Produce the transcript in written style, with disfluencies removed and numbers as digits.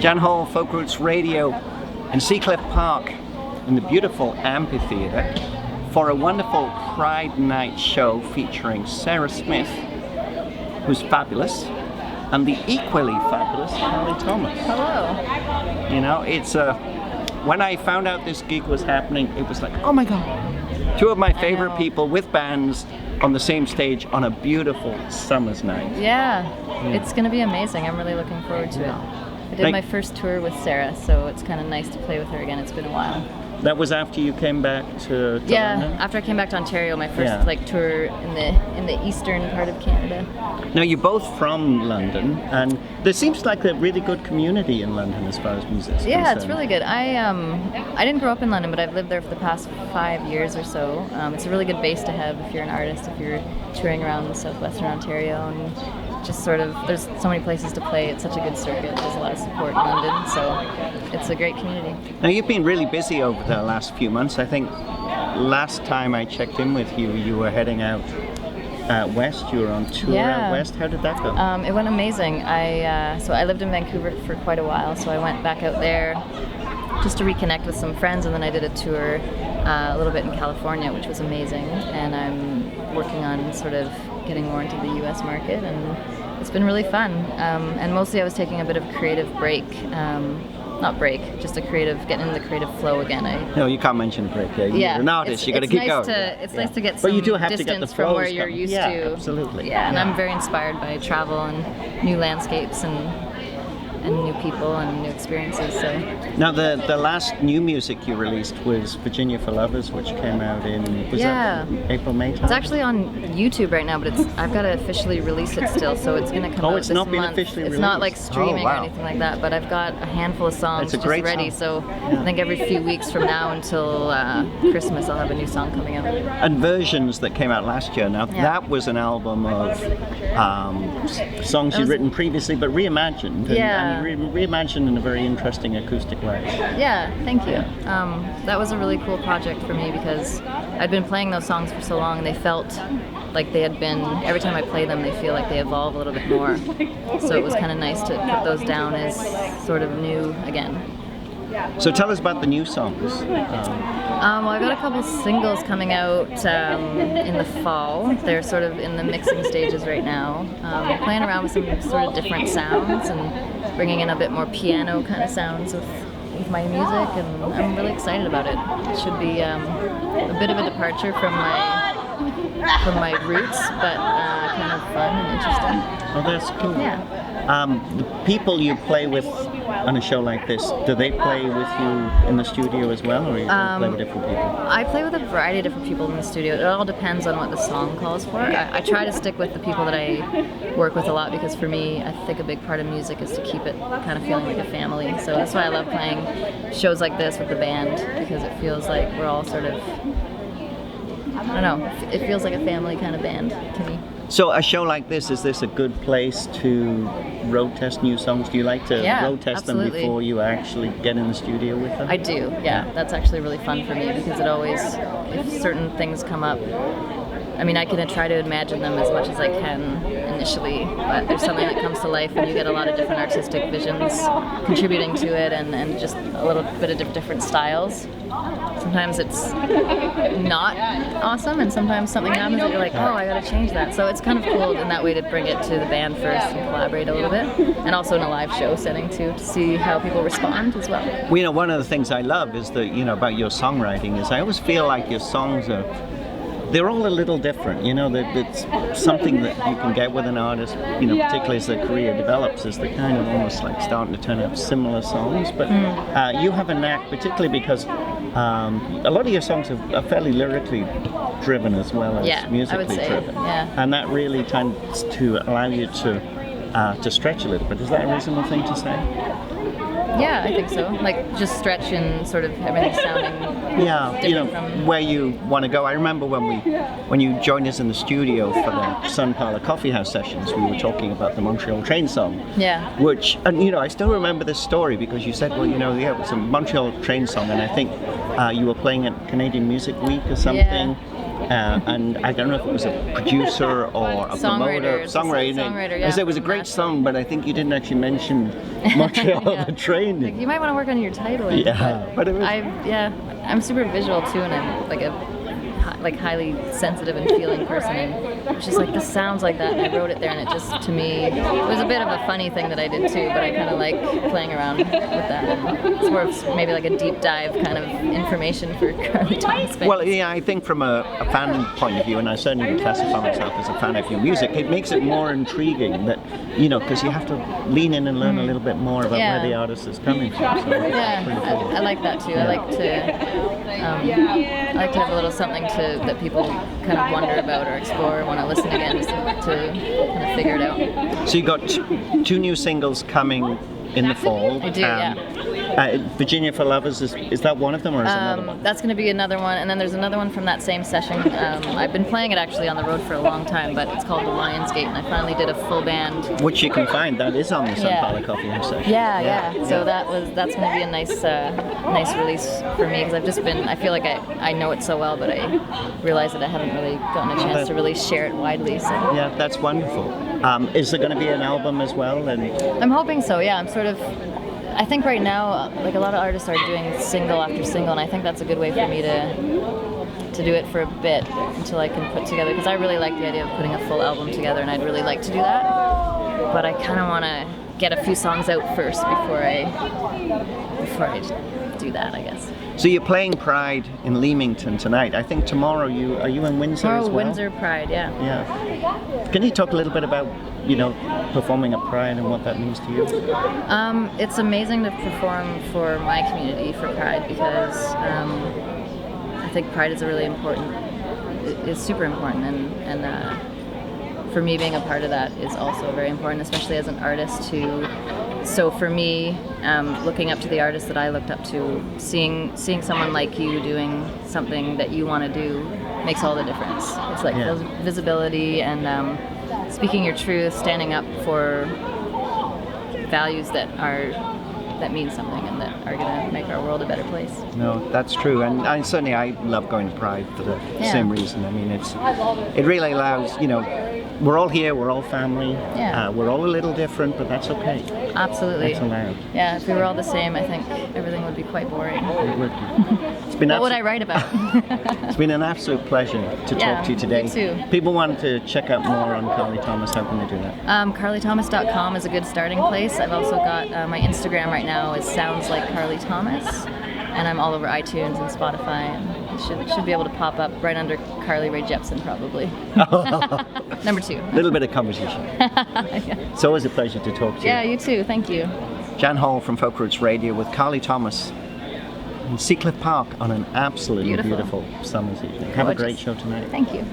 Jan Hall, Folk Roots Radio in Seacliff Park in the beautiful amphitheatre for a wonderful Pride Night show featuring Sarah Smith, who's fabulous, and the equally fabulous Holly Thomas. Hello. You know, it's when I found out this gig was happening, it was like, oh my God. Two of my favorite people with bands on the same stage on a beautiful summer's night. Yeah, it's going to be amazing. I'm really looking forward to it. I did my first tour with Sarah, so it's kind of nice to play with her again. It's been a while. That was after you came back to London? After I came back to Ontario, my first tour in the eastern part of Canada. Now you're both from London, and there seems like a really good community in London as far as music's concerned. It's really good. I didn't grow up in London, but I've lived there for the past 5 years or so. It's a really good base to have if you're an artist, if you're touring around southwestern Ontario, and just sort of, there's so many places to play. It's such a good circuit. There's a lot of support in London, so it's a great community. Now you've been really busy over the last few months. I think last time I checked in with you, you were heading out west. You were on tour out west. How did that go? It went amazing. So I lived in Vancouver for quite a while, so I went back out there just to reconnect with some friends, and then I did a tour a little bit in California, which was amazing. And I'm working on sort of getting more into the US market, and it's been really fun. And mostly I was taking a bit of a creative break. Not break, just getting in the creative flow again. No, you can't mention a break. You're an artist, you got to keep going. It's nice to get some distance from where you're used to. Absolutely. Yeah, and I'm very inspired by travel and new landscapes and new people and new experiences. So now the last new music you released was Virginia for Lovers, which came out in that April, May time? It's actually on YouTube right now, but I've got to officially release it still, so it's going to come out this month. It's not been officially released? It's not like streaming or anything like that, but I've got a handful of songs just ready, so I think every few weeks from now until Christmas I'll have a new song coming out. And Versions that came out last year, now that was an album of songs you'd written previously but reimagined. And reimagined in a very interesting acoustic way. Yeah, thank you. That was a really cool project for me because I'd been playing those songs for so long, and they felt like they had been, every time I play them, they feel like they evolve a little bit more. So it was kind of nice to put those down as sort of new again. So tell us about the new songs. Well, I've got a couple singles coming out in the fall. They're sort of in the mixing stages right now. Playing around with some sort of different sounds and bringing in a bit more piano kind of sounds with my music, and I'm really excited about it. It should be a bit of a departure from my roots, but kind of fun and interesting. Oh, that's cool. Yeah. The people you play with on a show like this, do they play with you in the studio as well, or you play with different people? I play with a variety of different people in the studio. It all depends on what the song calls for. I try to stick with the people that I work with a lot, because for me, I think a big part of music is to keep it kind of feeling like a family. So that's why I love playing shows like this with the band, because it feels like we're all sort of, I don't know, it feels like a family kind of band to me. So a show like this, is this a good place to road test new songs? Do you like to road test them before you actually get in the studio with them? I do, yeah. That's actually really fun for me, because it always, if certain things come up, I mean, I can try to imagine them as much as I can initially, but there's something that comes to life when you get a lot of different artistic visions contributing to it, and just a little bit of different styles. Sometimes it's not awesome, and sometimes something happens that you're like, oh, I gotta change that. So it's kind of cool in that way to bring it to the band first and collaborate a little bit, and also in a live show setting too, to see how people respond as well. Well, you know, one of the things I love is that, you know, about your songwriting is I always feel like your songs they're all a little different, you know, that it's something that you can get with an artist, you know, particularly as their career develops, is they're kind of almost like starting to turn out similar songs. But you have a knack, particularly because a lot of your songs are fairly lyrically driven as well as musically driven. And that really tends to allow you to stretch a little bit. Is that a reasonable thing to say? Yeah, I think so. Like just stretch and sort of everything sounding you know, where you want to go. I remember when you joined us in the studio for the Sun Parlour Coffee House sessions, we were talking about the Montreal Train song. Yeah. Which, and you know, I still remember this story because you said, well, you know, it was a Montreal Train song, and I think you were playing at Canadian Music Week or something. and I don't know if it was a producer or a promoter, Songwriter, yeah, I said it was a great song, but I think you didn't actually mention Montreal the training. Like, you might want to work on your title. Yeah, but it was. I'm super visual too, and I'm like a highly sensitive and feeling person, and it's just like, this sounds like that, and I wrote it there, and it just, to me, it was a bit of a funny thing that I did too, but I kind of like playing around with that, and it's more of maybe like a deep dive kind of information for Carly Thomas fans. Well, yeah, I think from a fan point of view, and I certainly would classify myself as a fan of your music, it makes it more intriguing that, you know, because you have to lean in and learn a little bit more about where the artist is coming from. So I like that too. I like to have a little something that people kind of wonder about or explore, want to listen again, just to kind of figure it out. So you got two new singles coming in the fall. I do, Virginia for Lovers, is that one of them, or is another one? That's going to be another one, and then there's another one from that same session. I've been playing it actually on the road for a long time, but it's called The Lionsgate, and I finally did a full band. Which you can find, that is on the Sun Parlor Coffee House session. Yeah. So that's going to be a nice release for me, because I feel like I know it so well, but I realize that I haven't really gotten a chance to really share it widely. So. Yeah, that's wonderful. Is there going to be an album as well? I'm hoping so, yeah. I think right now, like, a lot of artists are doing single after single, and I think that's a good way for me to do it for a bit until I can put together, because I really like the idea of putting a full album together, and I'd really like to do that, but I kind of want to get a few songs out first before I do that, I guess. So you're playing Pride in Leamington tonight. I think tomorrow are you in Windsor as well? Windsor Pride, yeah. Yeah. Can you talk a little bit about, you know, performing at Pride and what that means to you? It's amazing to perform for my community for Pride, because I think Pride is super important, and for me, being a part of that is also very important, especially as an artist too. So for me, looking up to the artists that I looked up to, seeing someone like you doing something that you want to do makes all the difference. It's like visibility and speaking your truth, standing up for values that mean something and that are going to make our world a better place. No, that's true, and certainly I love going to Pride for the same reason. I mean, it really allows, you know, we're all here, we're all family. Yeah. We're all a little different, but that's okay. Absolutely. That's allowed. Yeah, if we were all the same, I think everything would be quite boring. It would be. It's been what would I write about? It's been an absolute pleasure to talk to you today. You too. People want to check out more on Carly Thomas. How can they do that? CarlyThomas.com is a good starting place. I've also got my Instagram right now is Sounds Like Carly Thomas, and I'm all over iTunes and Spotify, and should be able to pop up right under Carly Rae Jepsen probably. Number 2. A little bit of competition. It's always a pleasure to talk to you. Yeah, you too. Thank you. Jan Hall from Folk Roots Radio with Carly Thomas in Seacliff Park on an absolutely beautiful summer's evening. Have a great show tonight. Thank you.